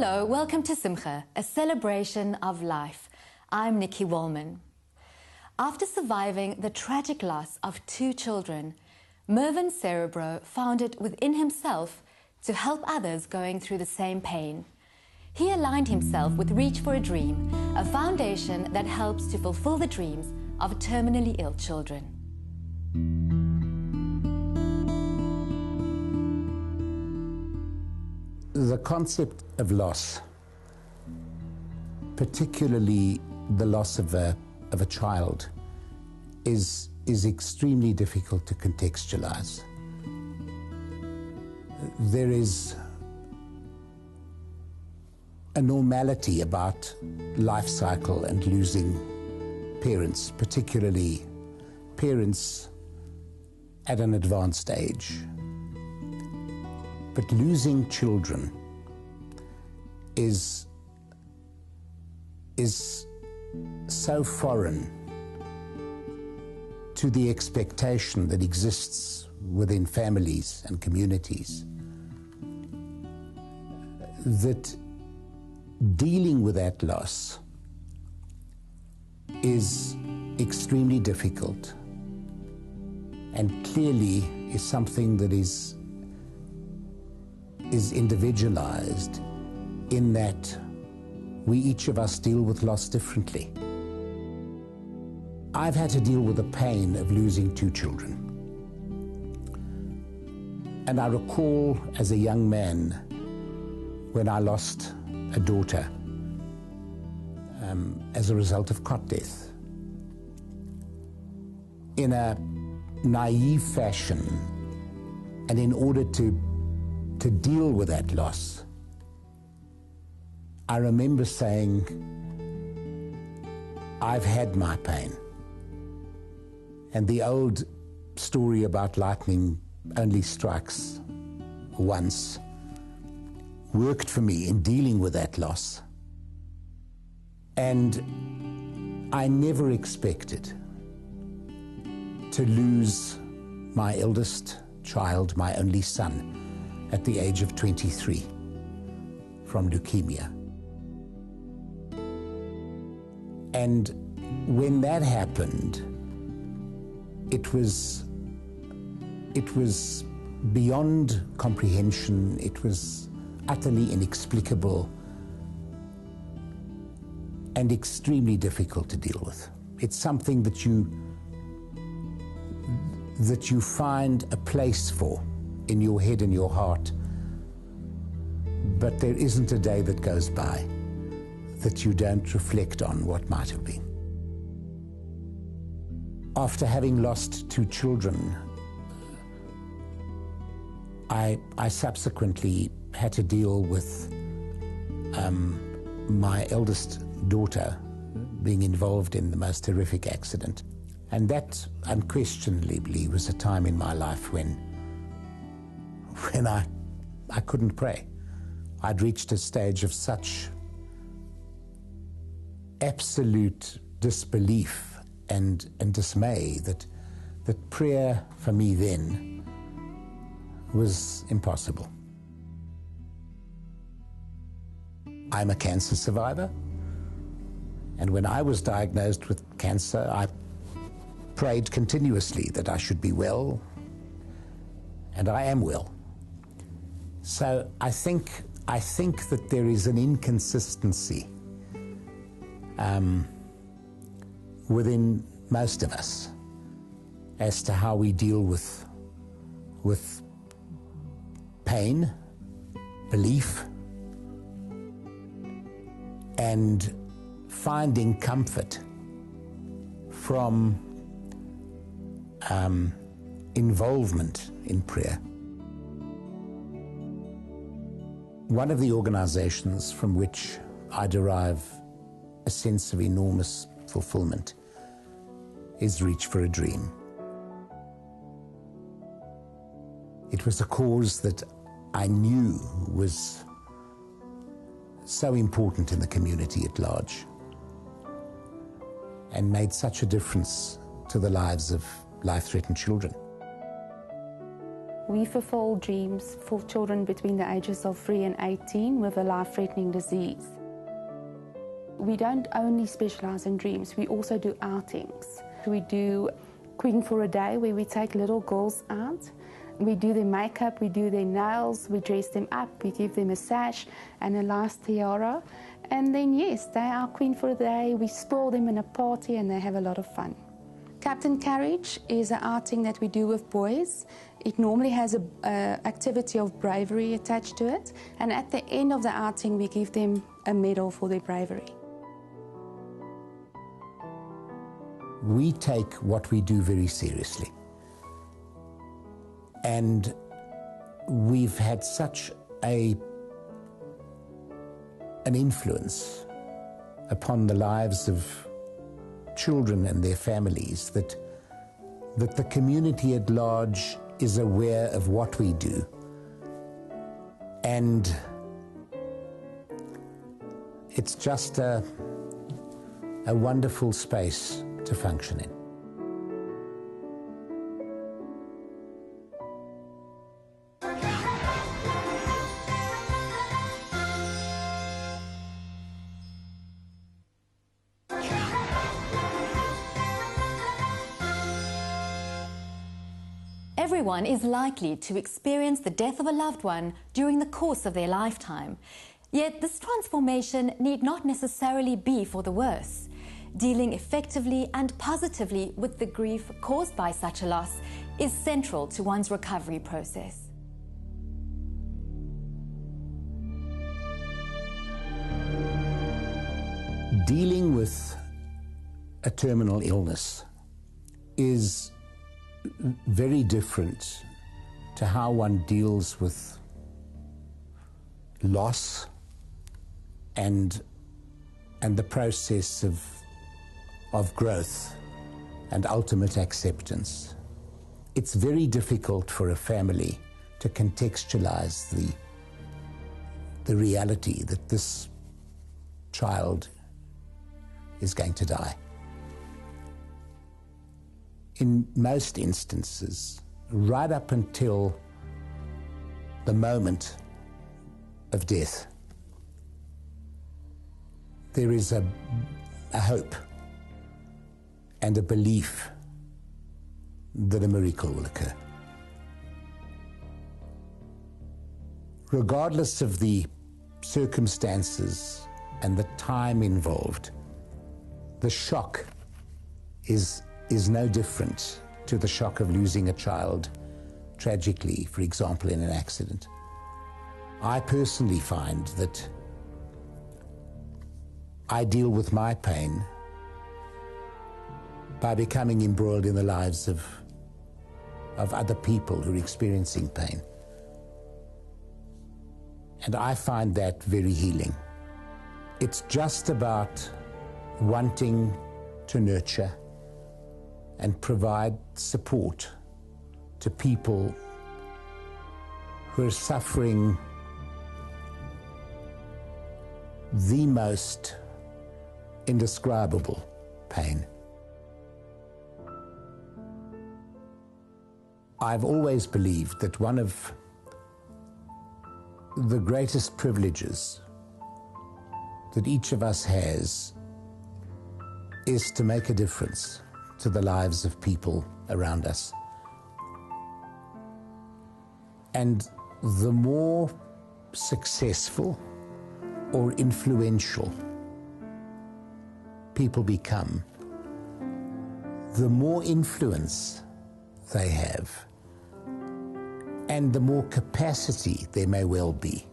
Hello, welcome to Simcha, a celebration of life. I'm Nikki Wallman. After surviving the tragic loss of 2 children, Mervyn Serebro found it within himself to help others going through the same pain. He aligned himself with Reach for a Dream, a foundation that helps to fulfill the dreams of terminally ill children. The concept of loss, particularly the loss of a child, is extremely difficult to contextualize. There is a normality about life cycle and losing parents, particularly parents at an advanced age. But losing children is so foreign to the expectation that exists within families and communities that dealing with that loss is extremely difficult and clearly is something that is individualized in that we each of us deal with loss differently. I've had to deal with the pain of losing 2 children. And I recall as a young man when I lost a daughter as a result of cot death. In a naive fashion, and in order to deal with that loss, I remember saying, I've had my pain. And the old story about lightning only strikes once worked for me in dealing with that loss. And I never expected to lose my eldest child, my only son, at the age of 23 from leukemia. And when that happened, it was beyond comprehension. It was utterly inexplicable and extremely difficult to deal with. It's something that you find a place for in your head and your heart, but there isn't a day that goes by that you don't reflect on what might have been. After having lost 2 children, I subsequently had to deal with my eldest daughter being involved in the most horrific accident. And that unquestionably was a time in my life when I couldn't pray. I'd reached a stage of such absolute disbelief and dismay that prayer for me then was impossible. I'm a cancer survivor, and when I was diagnosed with cancer, I prayed continuously that I should be well, and I am well. So I think that there is an inconsistency within most of us as to how we deal with pain, belief, and finding comfort from involvement in prayer. One of the organizations from which I derive a sense of enormous fulfillment is Reach for a Dream. It was a cause that I knew was so important in the community at large and made such a difference to the lives of life-threatened children. We fulfill dreams for children between the ages of 3 and 18 with a life-threatening disease. We don't only specialize in dreams, we also do outings. We do Queen for a Day, where we take little girls out. We do their makeup, we do their nails, we dress them up, we give them a sash and a last tiara. And then yes, they are Queen for a Day, we spoil them in a party and they have a lot of fun. Captain Courage is an outing that we do with boys. It normally has an activity of bravery attached to it, and at the end of the outing we give them a medal for their bravery. We take what we do very seriously. And we've had such an influence upon the lives of children and their families that the community at large is aware of what we do. And it's just a wonderful space to function in. Everyone is likely to experience the death of a loved one during the course of their lifetime. Yet this transformation need not necessarily be for the worse. Dealing effectively and positively with the grief caused by such a loss is central to one's recovery process. Dealing with a terminal illness is very different to how one deals with loss and the process of growth and ultimate acceptance. It's very difficult for a family to contextualize the reality that this child is going to die. In most instances, right up until the moment of death, there is a hope and a belief that a miracle will occur. Regardless of the circumstances and the time involved, the shock is no different to the shock of losing a child tragically, for example, in an accident. I personally find that I deal with my pain by becoming embroiled in the lives of other people who are experiencing pain. And I find that very healing. It's just about wanting to nurture and provide support to people who are suffering the most indescribable pain. I've always believed that one of the greatest privileges that each of us has is to make a difference to the lives of people around us. And the more successful or influential people become, the more influence they have, and the more capacity there may well be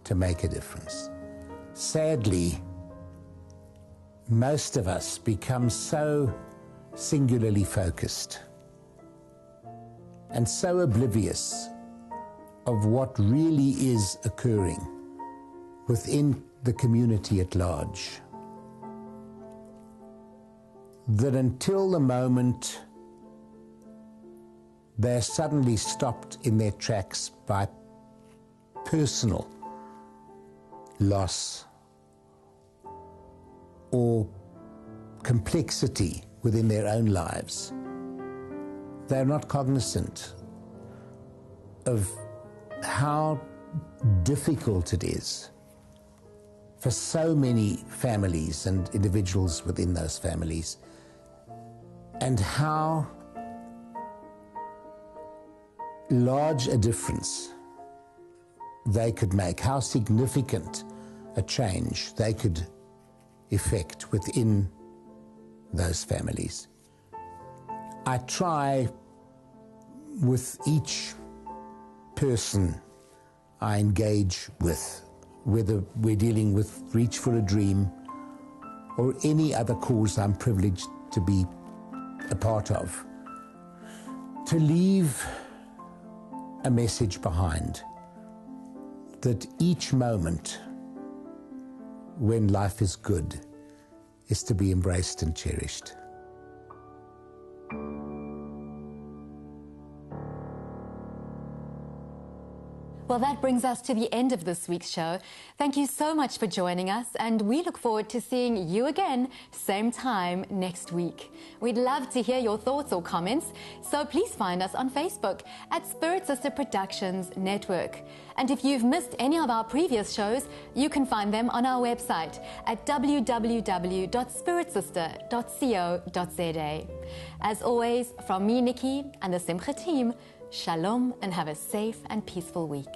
to make a difference. Sadly, most of us become so singularly focused and so oblivious of what really is occurring within the community at large, that until the moment they're suddenly stopped in their tracks by personal loss or complexity within their own lives, they're not cognizant of how difficult it is for so many families and individuals within those families, and how large a difference they could make, how significant a change they could effect within those families. I try with each person I engage with, whether we're dealing with Reach for a Dream or any other cause I'm privileged to be a part of, to leave a message behind that each moment when life is good is to be embraced and cherished. Well, that brings us to the end of this week's show. Thank you so much for joining us, and we look forward to seeing you again, same time next week. We'd love to hear your thoughts or comments, so please find us on Facebook at Spirit Sister Productions Network. And if you've missed any of our previous shows, you can find them on our website at www.spiritsister.co.za. As always, from me, Nikki, and the Simcha team, Shalom, and have a safe and peaceful week.